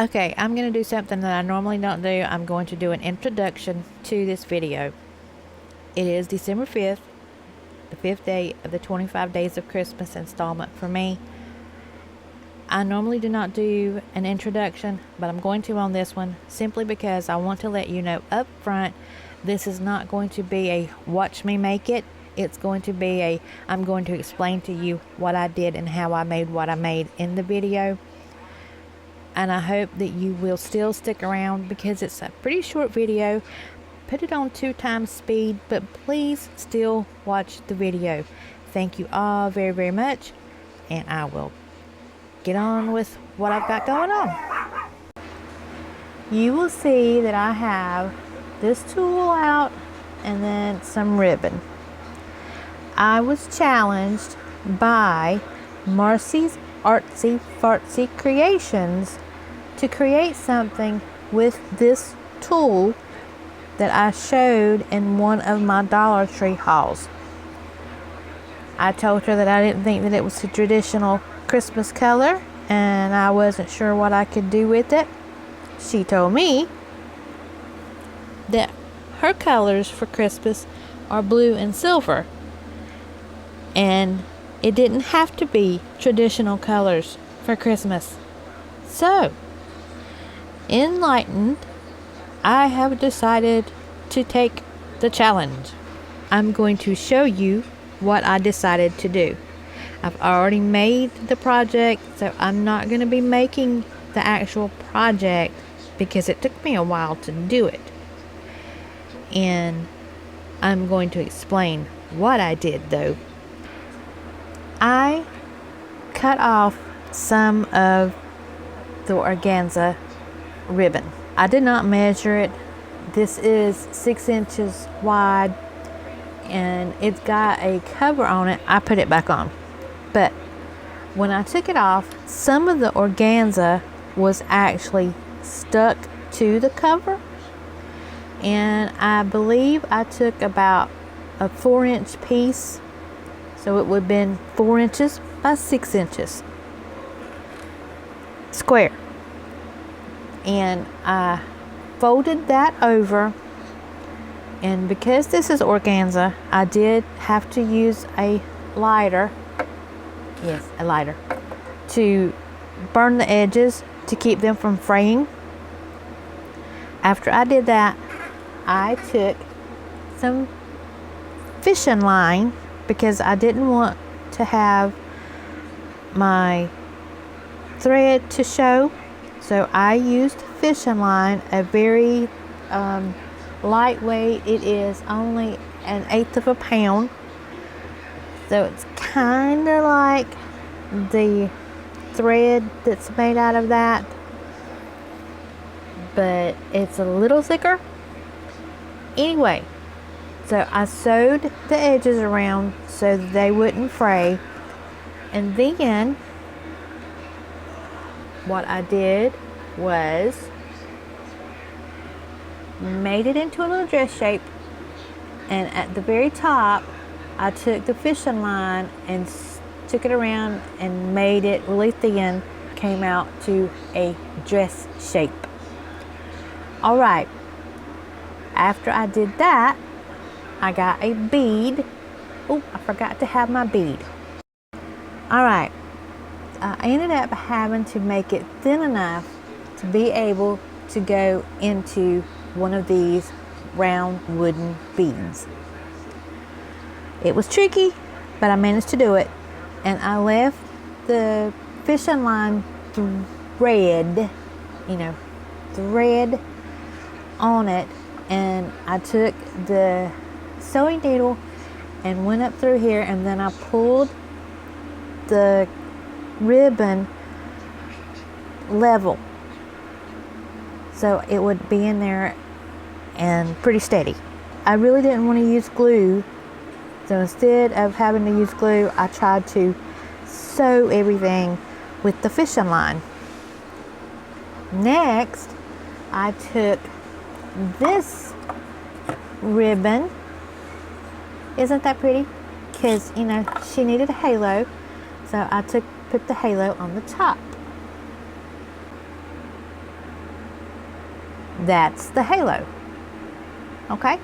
Okay, I'm going to do something that I normally don't do. I'm going to do an introduction to this video. It is December 5th, the 5th day of the 25 Days of Christmas installment for me. I normally do not do an introduction, but I'm going to on this one simply because I want to let you know up front, this is not going to be a watch me make it. It's going to be I'm going to explain to you what I did and how I made what I made in the video. And I hope that you will still stick around because it's a pretty short video. Put it on 2x speed, but please still watch the video. Thank you all very, very much, and I will get on with what I've got going on. You will see that I have this tool out and then some ribbon. I was challenged by Macy's Artsy Fartsy Creations to create something with this tool that I showed in one of my Dollar Tree hauls. I told her that I didn't think that it was a traditional Christmas color and I wasn't sure what I could do with it. She told me that her colors for Christmas are blue and silver, and it didn't have to be traditional colors for Christmas. So, enlightened, I have decided to take the challenge. I'm going to show you what I decided to do. I've already made the project, so I'm not going to be making the actual project because it took me a while to do it. And I'm going to explain what I did though. I cut off some of the organza ribbon. I did not measure it. This is 6 inches wide and it's got a cover on it. I put it back on. But when I took it off, some of the organza was actually stuck to the cover. And I believe I took about a 4-inch piece. So it would have been 4 inches by 6 inches square. And I folded that over. And because this is organza, I did have to use a lighter. Yes, a lighter. To burn the edges to keep them from fraying. After I did that, I took some fishing line because I didn't want to have my thread to show. So I used fishing line, a very lightweight. It is only 1/8 of a pound. So it's kind of like the thread that's made out of that, but it's a little thicker. Anyway, so I sewed the edges around so they wouldn't fray. And then what I did was made it into a little dress shape. And at the very top, I took the fishing line and took it around and made it really thin. Came out to a dress shape. All right. After I did that, I got a bead. Oh, I forgot to have my bead. All right. I ended up having to make it thin enough to be able to go into one of these round wooden beads. It was tricky, but I managed to do it. And I left the fishing line thread on it. And I took the sewing needle and went up through here, and then I pulled the ribbon level so it would be in there and pretty steady. I really didn't want to use glue, so instead of having to use glue, I tried to sew everything with the fishing line. Next, I took this ribbon. Isn't that pretty? Because, she needed a halo. So I put the halo on the top. That's the halo. Okay?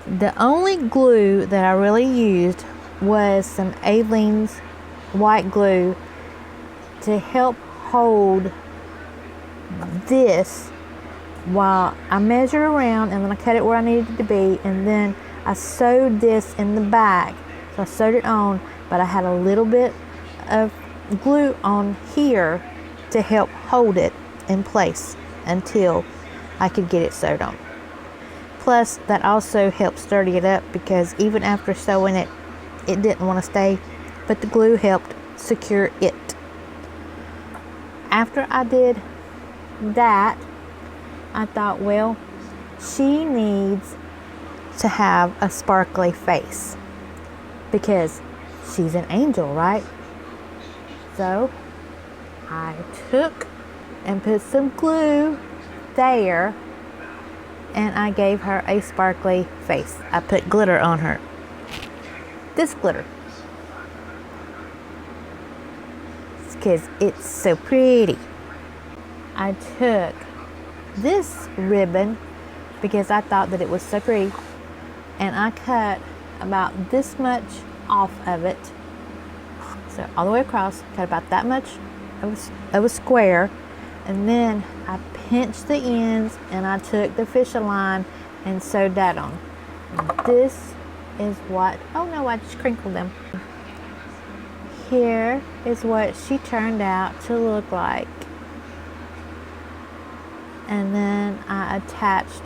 The only glue that I really used was some Aleene's white glue to help hold this while I measured around, and then I cut it where I needed it to be, and then I sewed this in the back. So I sewed it on, but I had a little bit of glue on here to help hold it in place until I could get it sewed on. Plus, that also helped sturdy it up, because even after sewing it, it didn't want to stay, but the glue helped secure it. After I did that, I thought, well, she needs to have a sparkly face because she's an angel, right? So I took and put some glue there, and I gave her a sparkly face. I put glitter on her. This glitter. Because it's so pretty. I took this ribbon because I thought that it was so pretty, and I cut about this much off of it. So all the way across, cut about that much of a square, and then I pinched the ends and I took the fishing line and sewed that on. This is what, oh no, I just crinkled them. Here is what she turned out to look like. And then I attached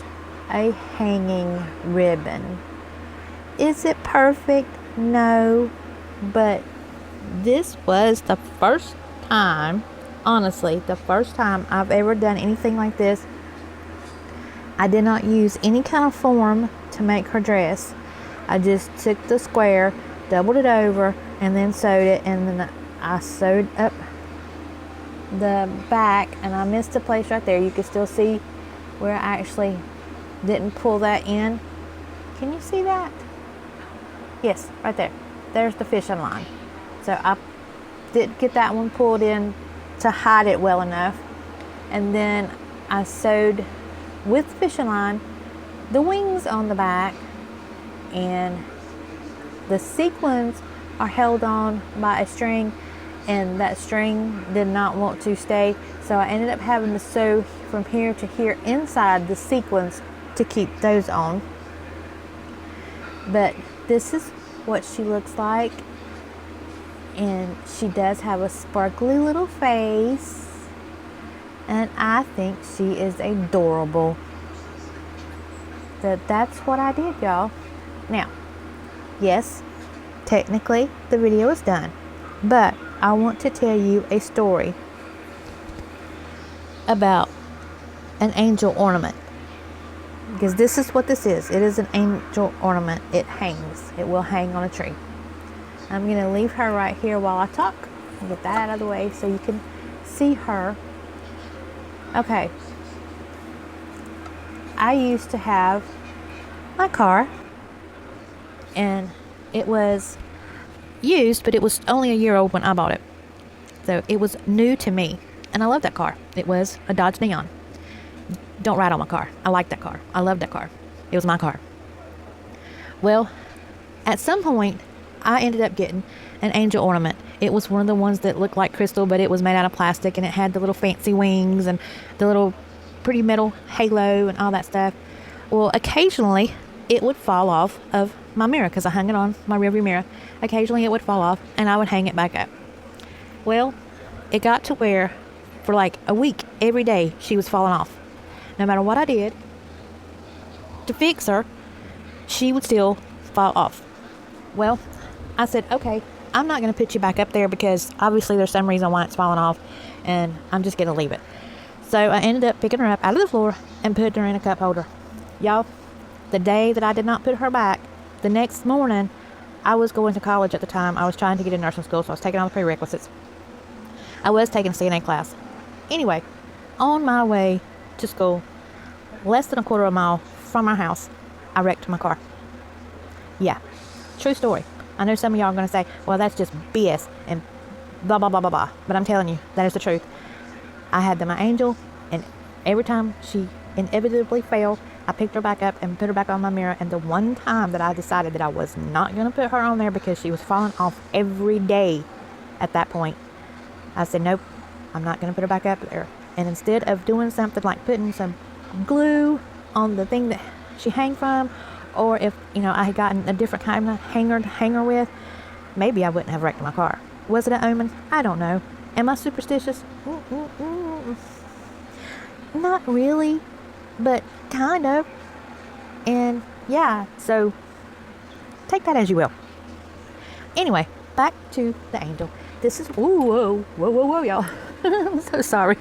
a hanging ribbon. Is it perfect? No, but this was the first time, honestly, the first time I've ever done anything like this. I did not use any kind of form to make her dress. I just took the square, doubled it over, and then sewed it, and then I sewed up the back, and I missed a place right there. You can still see where I actually didn't pull that in. Can you see that? Yes, right there. There's the fishing line. So I didn't get that one pulled in to hide it well enough. And then I sewed with fishing line the wings on the back, and the sequins are held on by a string, and that string did not want to stay, so I ended up having to sew from here to here inside the sequins to keep those on. But this is what she looks like, and she does have a sparkly little face, and I think she is adorable. That's what I did, y'all. Now, yes, technically the video is done, but I want to tell you a story about an angel ornament, because this is what this is. It is an angel ornament. It hangs. It will hang on a tree. I'm going to leave her right here while I talk and get that out of the way so you can see her. Okay. I used to have my car, and it was used, but it was only a year old when I bought it. So it was new to me, and I love that car. It was a Dodge Neon. Don't ride on my car. I like that car. I love that car. It was my car. Well, at some point, I ended up getting an angel ornament. It was one of the ones that looked like crystal, but it was made out of plastic, and it had the little fancy wings and the little pretty metal halo and all that stuff. Well, occasionally it would fall off of my mirror because I hung it on my rearview mirror. Occasionally it would fall off, and I would hang it back up. Well, it got to where for like a week, every day she was falling off. No matter what I did to fix her, she would still fall off. Well, I said, okay, I'm not going to put you back up there because obviously there's some reason why it's falling off, and I'm just going to leave it. So I ended up picking her up out of the floor and putting her in a cup holder. Y'all, the day that I did not put her back, the next morning, I was going to college at the time. I was trying to get in nursing school, so I was taking all the prerequisites. I was taking a CNA class. Anyway, on my way to school, less than a quarter of a mile from our house, I wrecked my car. Yeah, true story. I know some of y'all are going to say, well, that's just BS and blah, blah, blah, blah, blah. But I'm telling you, that is the truth. I had my angel, and Every time she inevitably fell, I picked her back up and put her back on my mirror. And the one time that I decided that I was not going to put her on there because she was falling off every day at that point, I said, nope, I'm not going to put her back up there. And instead of doing something like putting some glue on the thing that she hang from, or if, I had gotten a different kind of hanger to hang her with, maybe I wouldn't have wrecked my car. Was it an omen? I don't know. Am I superstitious? Not really, but kind of. And yeah, so take that as you will. Anyway, back to the angel. This is, whoa, y'all. I'm so sorry.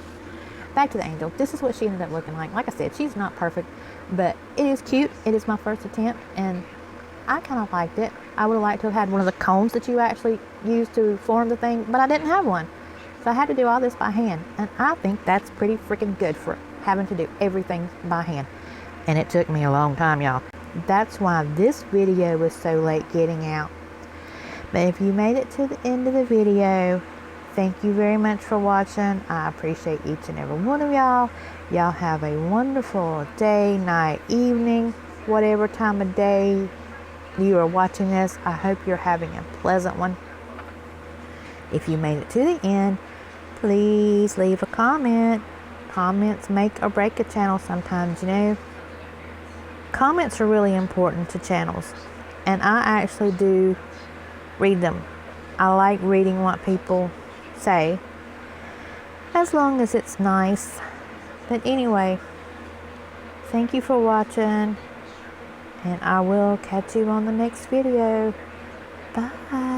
Back to the angel. This is what she ended up looking like. Like I said, she's not perfect, but it is cute. It is my first attempt, and I kind of liked it. I would have liked to have had one of the cones that you actually use to form the thing, but I didn't have one. So I had to do all this by hand, and I think that's pretty freaking good for having to do everything by hand. And it took me a long time, y'all. That's why this video was so late getting out. But if you made it to the end of the video, thank you very much for watching. I appreciate each and every one of y'all. Y'all have a wonderful day, night, evening, whatever time of day you are watching this. I hope you're having a pleasant one. If you made it to the end, please leave a comment. Comments make or break a channel sometimes, Comments are really important to channels, and I actually do read them. I like reading what people say, as long as it's nice. But anyway, thank you for watching, and I will catch you on the next video. Bye.